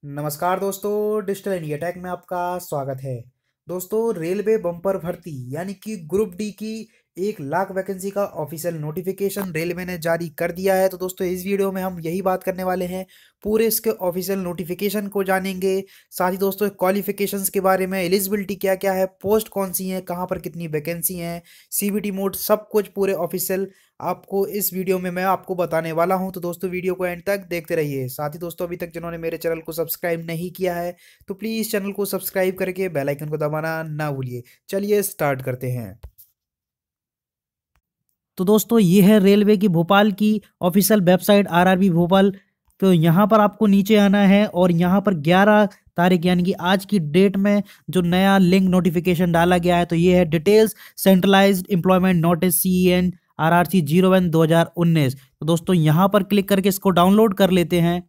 नमस्कार दोस्तों, digital India take में आपका स्वागत है। दोस्तों, रेलवे बम्पर भर्ती यानी कि ग्रुप डी की 1 लाख वैकेंसी का ऑफिशियल नोटिफिकेशन रेलवे ने जारी कर दिया है। तो दोस्तों, इस वीडियो में हम यही बात करने वाले हैं, पूरे इसके ऑफिशियल नोटिफिकेशन को जानेंगे। साथ ही दोस्तों, क्वालिफिकेशंस के बारे में, एलिजिबिलिटी क्या क्या है, पोस्ट कौन सी है, कहाँ पर कितनी वैकेंसी हैं, सीबीटी मोड, सब कुछ पूरे ऑफिशियल आपको इस वीडियो में मैं आपको बताने वाला हूं। तो दोस्तों, वीडियो को एंड तक देखते रहिए। साथ ही दोस्तों, अभी तक जिन्होंने मेरे चैनल को सब्सक्राइब नहीं किया है तो प्लीज़ चैनल को सब्सक्राइब करके बेल आइकन को दबाना ना भूलिए। चलिए स्टार्ट करते हैं। तो दोस्तों ये है रेलवे की भोपाल की ऑफिशियल वेबसाइट आरआरबी भोपाल। तो यहाँ पर आपको नीचे आना है और यहाँ पर 11 तारीख यानी कि आज की डेट में जो नया लिंक नोटिफिकेशन डाला गया है तो ये है details centralised employment notice CEN RRC 01 2019। तो दोस्तों यहाँ पर क्लिक करके इसको डाउनलोड कर लेते हैं।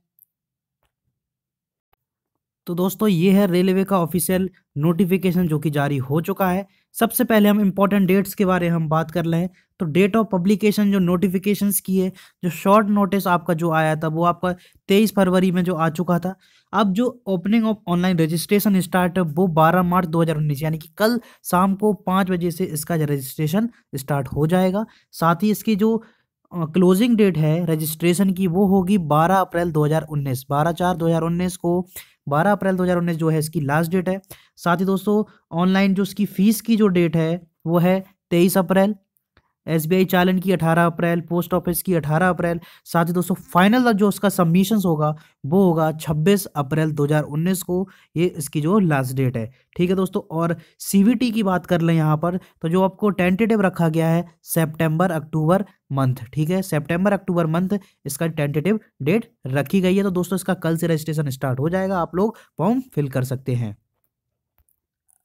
तो दोस्तों ये है रेलवे का ऑफिशियल नोटिफिकेशन जो कि जारी हो चुका है। सबसे पहले हम इंपॉर्टेंट डेट्स के बारे में हम बात कर रहे हैं। तो डेट ऑफ पब्लिकेशन जो नोटिफिकेशंस की है, जो शॉर्ट नोटिस आपका जो आया था वो आपका 23 फरवरी में जो आ चुका था। अब जो opening of online registration start है वो 12 मार्च 2019 यानी कि कल शाम को 5 बजे से इसका रजिस्ट्रेशन स्टार्ट हो जाएगा। साथ ही इसकी जो क्लोजिंग डेट है रजिस्ट्रेशन की वो होगी 12 अप्रैल 2019। 12/4/2019 को 12 अप्रैल 2019 जो है इसकी लास्ट डेट है। साथ ही दोस्तों ऑनलाइन जो इसकी फीस की जो डेट है वो है 23 अप्रैल। SBI चालन की 18 अप्रैल, पोस्ट ऑफिस की 18 अप्रैल। साथ ही दोस्तों फाइनल जो उसका सबमिशंस होगा वो होगा 26 अप्रैल 2019 को। ये इसकी जो लास्ट डेट है। ठीक है दोस्तों, और CVT की बात कर लें यहाँ पर तो जो आपको टेंटेटिव रखा गया है सितंबर अक्टूबर मंथ। ठीक है, सितंबर अक्टूबर मंथ इसका टेंटेटिव डेट रखी गई है। तो दोस्तों इसका कल से रजिस्ट्रेशन स्टार्ट हो जाएगा, आप लोग फॉर्म फिल कर सकते हैं।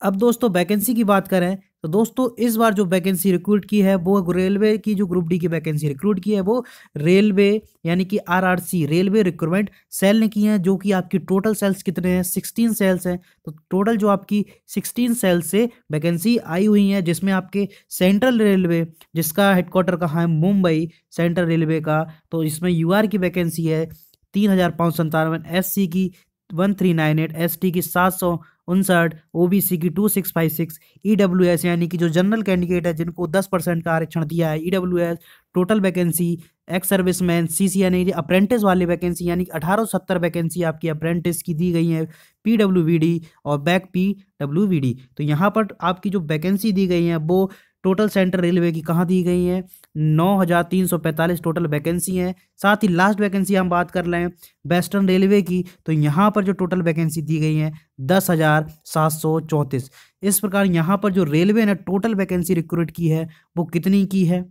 अब दोस्तों वैकेंसी की बात करें तो दोस्तों इस बार जो वैकेंसी रिक्रूट की है वो रेलवे की जो ग्रुप डी की वैकेंसी रिक्रूट की है वो रेलवे यानी कि RRC रेलवे रिक्रूटमेंट सेल ने की है। जो कि आपकी टोटल सेल्स कितने हैं, 16 सेल्स हैं। तो टोटल जो आपकी 16 सेल्स से वैकेंसी आई हुई है, जिसमें आपके सेंट्रल रेलवे जिसका हेडक्वार्टर कहाँ है, मुंबई सेंट्रल रेलवे का, तो इसमें UR की वैकेंसी है 3557, SC की 1398, ST की 759, OBC की 2656, EWS यानी कि जो जनरल कैंडिडेट है जिनको 10% का आरक्षण दिया है, EWS total vacancy, ex serviceman, CC यानी अप्रेंटिस वाली वैकेंसी यानी कि 1870 वैकेंसी आपकी अप्रेंटिस की दी गई है, PWVD और बैक PWVD। तो यहाँ पर आपकी जो वैकेंसी दी गई है वो टोटल सेंट्रल रेलवे की कहाँ दी गई है, 9345 टोटल वैकेंसी है। साथ ही लास्ट वैकेंसी हम बात कर रहे हैं वेस्टर्न रेलवे की, तो यहाँ पर जो टोटल वैकेंसी दी गई है 10,734। इस प्रकार यहाँ पर जो रेलवे ने टोटल वैकेंसी रिक्रूट की है वो कितनी की है,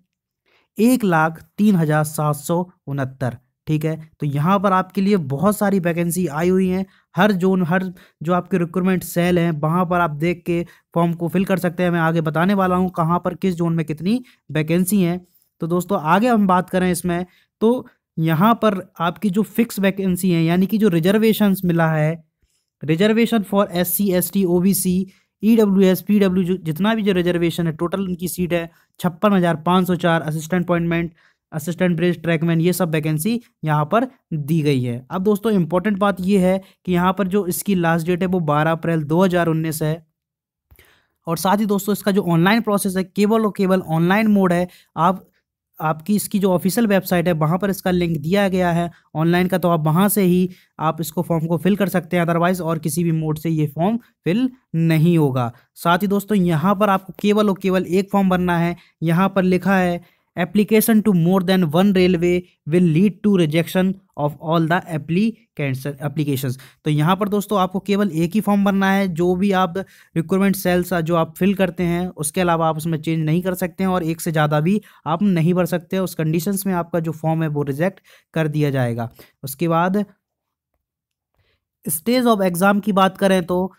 1,03,769। ठीक है, तो यहाँ पर आपके लिए बहुत सारी वैकेंसी आई हुई हैं। हर जोन, हर जो आपके रिक्रूटमेंट सेल हैं वहाँ पर आप देख के फॉर्म को फिल कर सकते हैं। मैं आगे बताने वाला हूँ कहाँ पर किस जोन में कितनी वैकेंसी हैं। तो दोस्तों आगे हम बात करें इसमें तो यहाँ पर आपकी जो फिक्स वैकेंसी है यानी कि जो रिजर्वेशंस मिला है, reservation for SC ST OBC EWS PW जितना भी जो रिजर्वेशन है टोटल उनकी सीट है 56,504। Assistant appointment, assistant bridge trackman, ये सब वैकेंसी यहाँ पर दी गई है। अब दोस्तों इंपॉर्टेंट बात ये है कि यहाँ पर जो इसकी लास्ट डेट है वो 12 अप्रैल 2019 है। और साथ ही दोस्तों इसका जो ऑनलाइन प्रोसेस है केवल और केवल ऑनलाइन मोड है। आप आपकी इसकी जो ऑफिशियल वेबसाइट है वहाँ पर इसका लिंक दिया गया है ऑनलाइन का, तो आप वहाँ से ही आप इसको फॉर्म को फिल कर सकते हैं। अदरवाइज और किसी भी मोड से ये फॉर्म फिल नहीं होगा। साथ ही दोस्तों यहाँ पर आपको केवल और केवल एक फॉर्म भरना है। यहाँ पर लिखा है application to more than one railway will lead to rejection of all the applications. तो यहाँ पर दोस्तों आपको केवल एक ही फॉर्म भरना है। जो भी आप रिक्वायरमेंट सेल्स जो आप फिल करते हैं उसके अलावा आप उसमें चेंज नहीं कर सकते हैं और एक से ज़्यादा भी आप नहीं भर सकते। उस कंडीशंस में आपका जो फॉर्म है वो रिजेक्ट कर दिया जाएगा। उसके बाद स्टेज ऑफ एग्ज़ाम की बात करें तो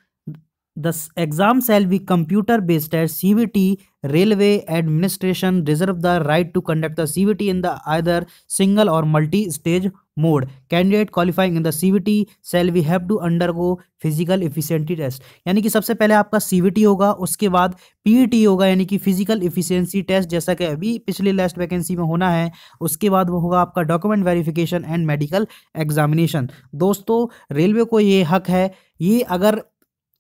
the exam shall be computer based है। CVT railway administration reserve the right to conduct the CVT in the either single or multi stage mode candidate qualifying in the CVT shall we have to undergo physical efficiency test, यानी कि सबसे पहले आपका CVT होगा, उसके बाद PET होगा यानी कि फिजिकल इफिशिएंसी टेस्ट, जैसा कि अभी पिछली लास्ट वैकेंसी में होना है। उसके बाद वो होगा आपका document verification and medical examination. दोस्तों रेलवे को ये हक है, ये अगर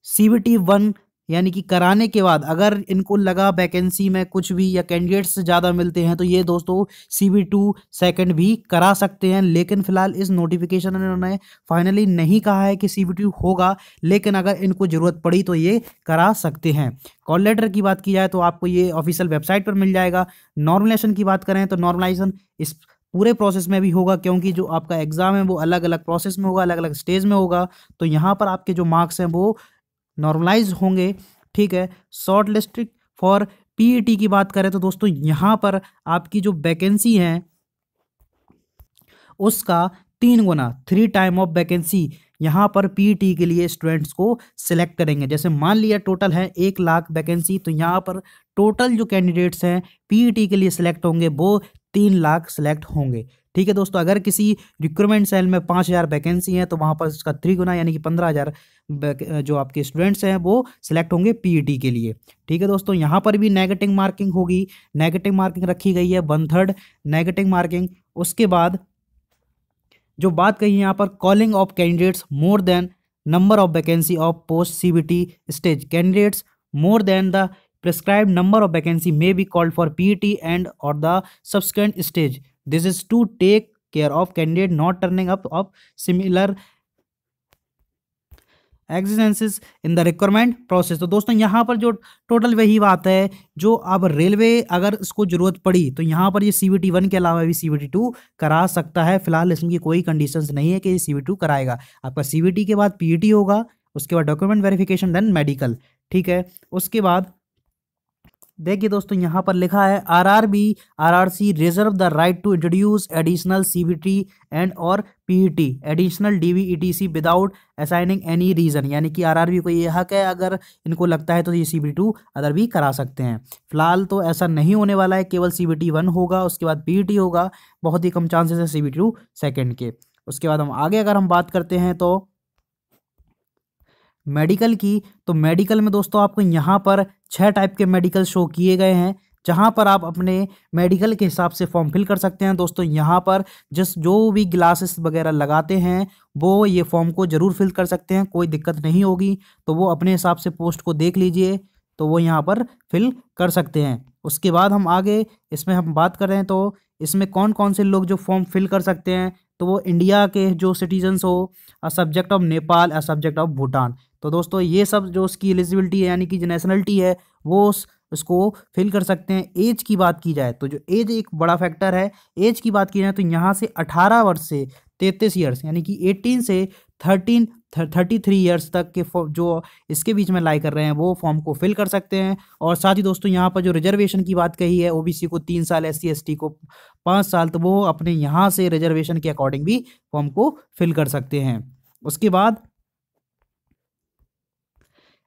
सीवीटी 1 यानी कि कराने के बाद अगर इनको लगा वैकेंसी में कुछ भी या कैंडिडेट्स ज़्यादा मिलते हैं तो ये दोस्तों सीवी2 सेकंड भी करा सकते हैं। लेकिन फिलहाल इस नोटिफिकेशन में उन्होंने फाइनली नहीं कहा है कि सीवी2 होगा, लेकिन अगर इनको ज़रूरत पड़ी तो ये करा सकते हैं। कॉल लेटर की बात की जाए तो आपको ये ऑफिशियल वेबसाइट पर मिल जाएगा। नॉर्मलाइजेशन की बात करें तो नॉर्मलाइजेशन इस पूरे प्रोसेस में भी होगा, क्योंकि जो आपका एग्जाम है वो अलग अलग प्रोसेस में होगा, अलग अलग स्टेज में होगा। तो यहाँ पर आपके जो मार्क्स हैं वो नॉर्मलाइज होंगे। ठीक है, शॉर्ट लिस्टेड फॉर पीईटी की बात करें तो दोस्तों यहाँ पर आपकी जो वैकेंसी है उसका 3 गुना 3 टाइम ऑफ वैकेंसी यहाँ पर पीईटी के लिए स्टूडेंट्स को सिलेक्ट करेंगे। जैसे मान लिया टोटल है 1 लाख वैकेंसी, तो यहाँ पर टोटल जो कैंडिडेट्स हैं पीईटी के लिए सिलेक्ट होंगे वो 3 लाख सिलेक्ट होंगे। ठीक है दोस्तों, अगर किसी रिक्रूटमेंट सेल में 5,000 वैकेंसी है तो वहाँ पर इसका 3 गुना यानी कि 15,000 जो आपके स्टूडेंट्स हैं वो सिलेक्ट होंगे पीईटी के लिए। ठीक है दोस्तों, यहाँ पर भी नेगेटिव मार्किंग होगी, नेगेटिव मार्किंग रखी गई है 1/3 नेगेटिव मार्किंग। उसके बाद जो बात कही यहाँ पर calling of candidates more than number of vacancy of post CBT stage, candidates more than the prescribed number of vacancy may be called for PET and or the subsequent stage. This is to take care of candidate not turning up of similar exigencies in the requirement process। तो दोस्तों यहाँ पर जो total वही बात है, जो अब रेलवे अगर इसको जरूरत पड़ी तो यहाँ पर ये सीवीटी 1 के अलावा भी सीवीटी 2 करा सकता है। फिलहाल इसमें कोई कंडीशंस नहीं है कि ये सीवीटी 2 कराएगा। आपका सीवीटी के बाद पीईटी होगा, उसके बाद डॉक्यूमेंट वेरिफिकेशन देन मेडिकल। ठीक है, उसके बाद देखिए दोस्तों यहाँ पर लिखा है RRB RRC reserve the right to introduce additional CBT and और PET additional DVETC without assigning any reason, यानी कि आरआरबी को ये हक है अगर इनको लगता है तो ये सीबीटी 2 अदर भी करा सकते हैं। फिलहाल तो ऐसा नहीं होने वाला है, केवल सीबीटी 1 होगा, उसके बाद पीईटी होगा, बहुत ही कम चांसेस है सीबीटी 2 सेकेंड के। उसके बाद हम आगे अगर हम बात करते हैं तो मेडिकल की, तो मेडिकल में दोस्तों आपको यहाँ पर 6 टाइप के मेडिकल शो किए गए हैं, जहाँ पर आप अपने मेडिकल के हिसाब से फॉर्म फिल कर सकते हैं। दोस्तों यहाँ पर जो भी ग्लासेस वगैरह लगाते हैं वो ये फॉर्म को ज़रूर फिल कर सकते हैं, कोई दिक्कत नहीं होगी। तो वो अपने हिसाब से पोस्ट को देख लीजिए, तो वो यहाँ पर फिल कर सकते हैं। उसके बाद हम आगे इसमें हम बात कर रहे हैं तो इसमें कौन कौन से लोग जो फॉर्म फिल कर सकते हैं, तो वो इंडिया के जो सिटीजन्स हो, a subject of Nepal, a subject of Bhutan. तो दोस्तों ये सब जो उसकी एलिजिबिलिटी है यानी कि जो नेशनलिटी है वो उसको फिल कर सकते हैं। एज की बात की जाए तो जो एज एक बड़ा फैक्टर है, एज की बात की जाए तो यहाँ से 18 वर्ष से 33 ईयर्स यानी कि 18 से 33 ईयर्स तक के जो इसके बीच में लाई कर रहे हैं वो फॉर्म को फिल कर सकते हैं। और साथ ही दोस्तों यहाँ पर जो रिजर्वेशन की बात कही है, ओबीसी को 3 साल, एससी एसटी को 5 साल, तो वो अपने यहाँ से रिजर्वेशन के अकॉर्डिंग भी फॉर्म को फिल कर सकते हैं। उसके बाद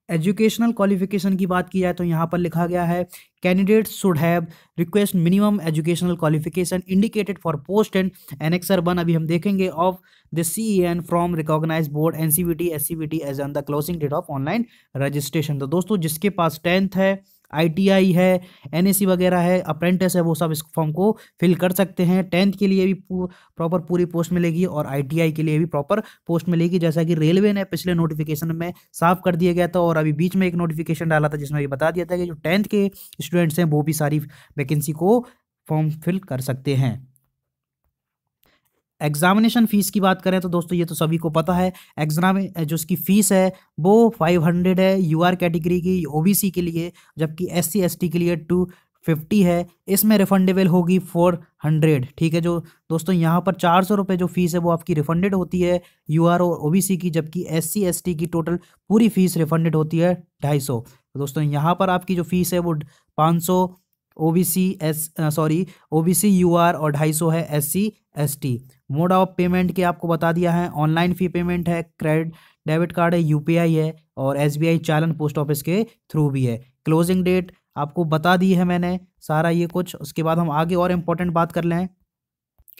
एजुकेशनल क्वालिफिकेशन की बात की जाए तो यहाँ पर लिखा गया है candidates should have request minimum educational qualification indicated for post and annexure 1 अभी हम देखेंगे of the CEN from recognised board NCVT SCVT as on the closing date of online registration. तो दोस्तों जिसके पास 10th है, ITI है, NAC वगैरह है, अप्रेंटिस है, वो सब इस फॉर्म को फिल कर सकते हैं। 10th के लिए भी प्रॉपर पूरी पोस्ट मिलेगी और ITI के लिए भी प्रॉपर पोस्ट मिलेगी, जैसा कि रेलवे ने पिछले नोटिफिकेशन में साफ कर दिया गया था। और अभी बीच में एक नोटिफिकेशन डाला था जिसमें ये बता दिया था कि जो 10th के स्टूडेंट्स हैं वो भी सारी वैकेंसी को फॉर्म फिल कर सकते हैं। एग्जामिनेशन फीस की बात करें तो दोस्तों ये तो सभी को पता है, एग्जाम जो उसकी फीस है वो 500 है UR कैटेगरी की, OBC के लिए, जबकि SC ST के लिए 250 है। इसमें रिफंडेबल होगी 400। ठीक है, जो दोस्तों यहाँ पर 400 रुपये जो फीस है वो आपकी रिफंडेड होती है UR और OBC की, जबकि SC ST की टोटल पूरी फीस रिफंडेड होती है 250। तो दोस्तों यहाँ पर आपकी जो फीस है वो 500 OBC UR और 250 है SC ST। Mode of payment के आपको बता दिया है, ऑनलाइन फी पेमेंट है, क्रेडिट डेबिट कार्ड है, UPI है और SBI चालन पोस्ट ऑफिस के थ्रू भी है। क्लोजिंग डेट आपको बता दी है मैंने सारा ये कुछ। उसके बाद हम आगे और इम्पोर्टेंट बात कर लें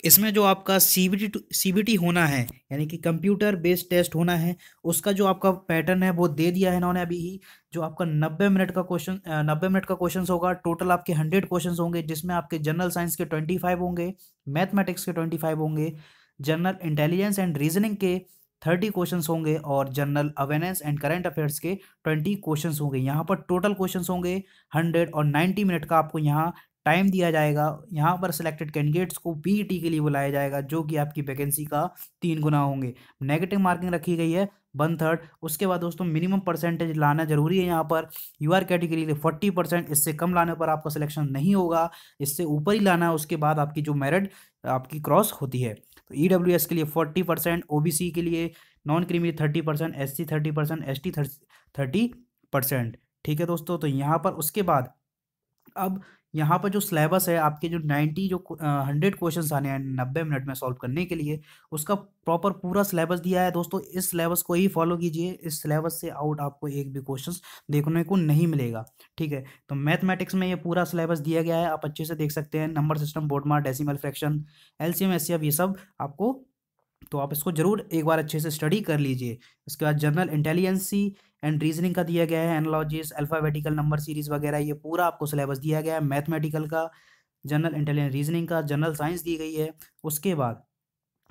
इसमें जो आपका सीबीटी होना है, यानी कि कंप्यूटर बेस्ड टेस्ट होना है, उसका जो आपका पैटर्न है वो दे दिया है इन्होंने अभी ही। जो आपका 90 मिनट का क्वेश्चन होगा। टोटल आपके 100 क्वेश्चन होंगे, जिसमें आपके जनरल साइंस के 25 होंगे, मैथमेटिक्स के 25 होंगे, जनरल इंटेलिजेंस एंड रीजनिंग के 30 क्वेश्चन होंगे, और general awareness and current affairs के 20 क्वेश्चन होंगे। यहाँ पर टोटल क्वेश्चन होंगे 100, और 90 मिनट का आपको यहाँ टाइम दिया जाएगा। यहाँ पर सिलेक्टेड कैंडिडेट्स को पीईटी के लिए बुलाया जाएगा, जो कि आपकी वैकेंसी का 3 गुना होंगे। नेगेटिव मार्किंग रखी गई है 1/3। उसके बाद दोस्तों मिनिमम परसेंटेज लाना जरूरी है। यहाँ पर यूआर कैटेगरी के लिए 40%, इससे कम लाने पर आपका सिलेक्शन नहीं होगा, इससे ऊपर ही लाना है। उसके बाद आपकी जो मेरिट आपकी क्रॉस होती है। तो ईडब्ल्यूएस के लिए 40%, ओबीसी के लिए नॉन क्रीमी 30%, एससी 30%, एसटी 30%। ठीक है दोस्तों, तो यहाँ पर उसके बाद अब यहाँ पर जो सिलेबस है आपके, जो 100 क्वेश्चन आने हैं 90 मिनट में सॉल्व करने के लिए, उसका प्रॉपर पूरा सिलेबस दिया है दोस्तों। इस सिलेबस को ही फॉलो कीजिए, इस सिलेबस से आउट आपको एक भी क्वेश्चन देखने को नहीं मिलेगा। ठीक है, तो मैथमेटिक्स में ये पूरा सिलेबस दिया गया है, आप अच्छे से देख सकते हैं। Number system, board mark, decimal fraction, LCM, HCF, ये सब आपको, तो आप इसको जरूर एक बार अच्छे से स्टडी कर लीजिए। उसके बाद जनरल इंटेलिजेंसी एंड रीजनिंग का दिया गया है, एनालॉजीज, अल्फाबेटिकल नंबर सीरीज वगैरह, ये पूरा आपको सिलेबस दिया गया है। मैथमेटिकल का, जनरल इंटेलिजेंस रीजनिंग का, जनरल साइंस दी गई है। उसके बाद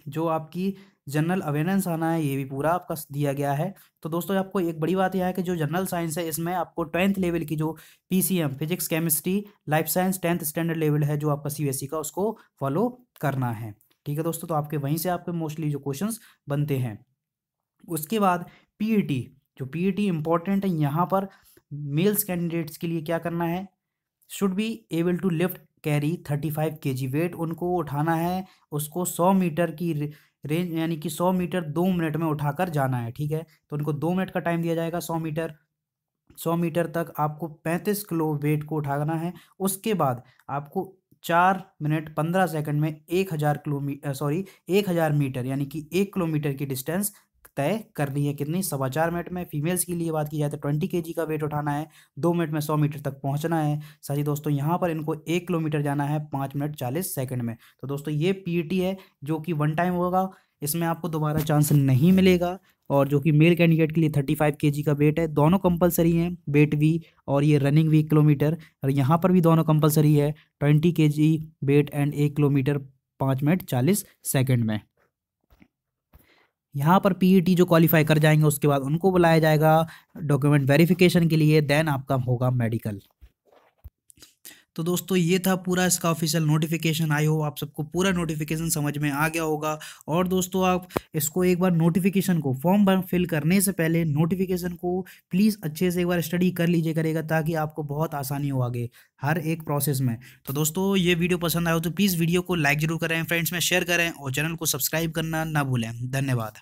जो आपकी जनरल अवेयरनेस आना है, ये भी पूरा आपका दिया गया है। तो दोस्तों आपको एक बड़ी बात यह है कि जो जनरल साइंस है, इसमें आपको 10th लेवल की जो PCM, physics, chemistry, life science 10th standard level है जो आपका सीबीएसई का, उसको फॉलो करना है। ठीक है दोस्तों, तो आपके वहीं से आपके मोस्टली जो क्वेश्चंस बनते हैं। उसके बाद पीईटी, जो पीईटी इंपॉर्टेंट है यहाँ पर मेल्स कैंडिडेट्स के लिए क्या करना है, should be able to lift carry 35 kg weight उनको उठाना है। उसको 100 मीटर की रेंज, यानी कि 100 मीटर 2 मिनट में उठाकर जाना है। ठीक है, तो उनको 2 मिनट का टाइम दिया जाएगा। 100 मीटर तक आपको 35 किलो वेट को उठाना है। उसके बाद आपको 4 मिनट 15 सेकंड में 1000 मीटर, यानी कि 1 किलोमीटर की डिस्टेंस तय करनी है। कितनी? 4.25 मिनट में। फीमेल्स के लिए बात की जाए तो 20 kg का वेट उठाना है, 2 मिनट में 100 मीटर तक पहुंचना है। साथ ही दोस्तों यहाँ पर इनको 1 किलोमीटर जाना है 5 मिनट 40 सेकंड में। तो दोस्तों ये पीईटी है, जो कि वन टाइम होगा, इसमें आपको दोबारा चांस नहीं मिलेगा। और जो कि मेल कैंडिडेट के लिए 35 kg का वेट है। दोनों कंपलसरी हैं, वेट भी और ये रनिंग भी 1 किलोमीटर, और यहाँ पर भी दोनों कंपलसरी है, 20 kg weight and 1 kilometre 5 minute 40 second में। यहाँ पर पीईटी जो क्वालिफाई कर जाएंगे, उसके बाद उनको बुलाया जाएगा डॉक्यूमेंट वेरिफिकेशन के लिए, देन आपका होगा मेडिकल। तो दोस्तों ये था पूरा इसका ऑफिशियल नोटिफिकेशन। आई हो आप सबको पूरा नोटिफिकेशन समझ में आ गया होगा। और दोस्तों आप इसको एक बार नोटिफिकेशन को फॉर्म फिल करने से पहले नोटिफिकेशन को प्लीज़ अच्छे से एक बार स्टडी कर लीजिए करेगा, ताकि आपको बहुत आसानी हो आगे हर एक प्रोसेस में। तो दोस्तों ये वीडियो पसंद आया हो तो प्लीज़ वीडियो को लाइक जरूर करें, फ्रेंड्स में शेयर करें, और चैनल को सब्सक्राइब करना ना भूलें। धन्यवाद।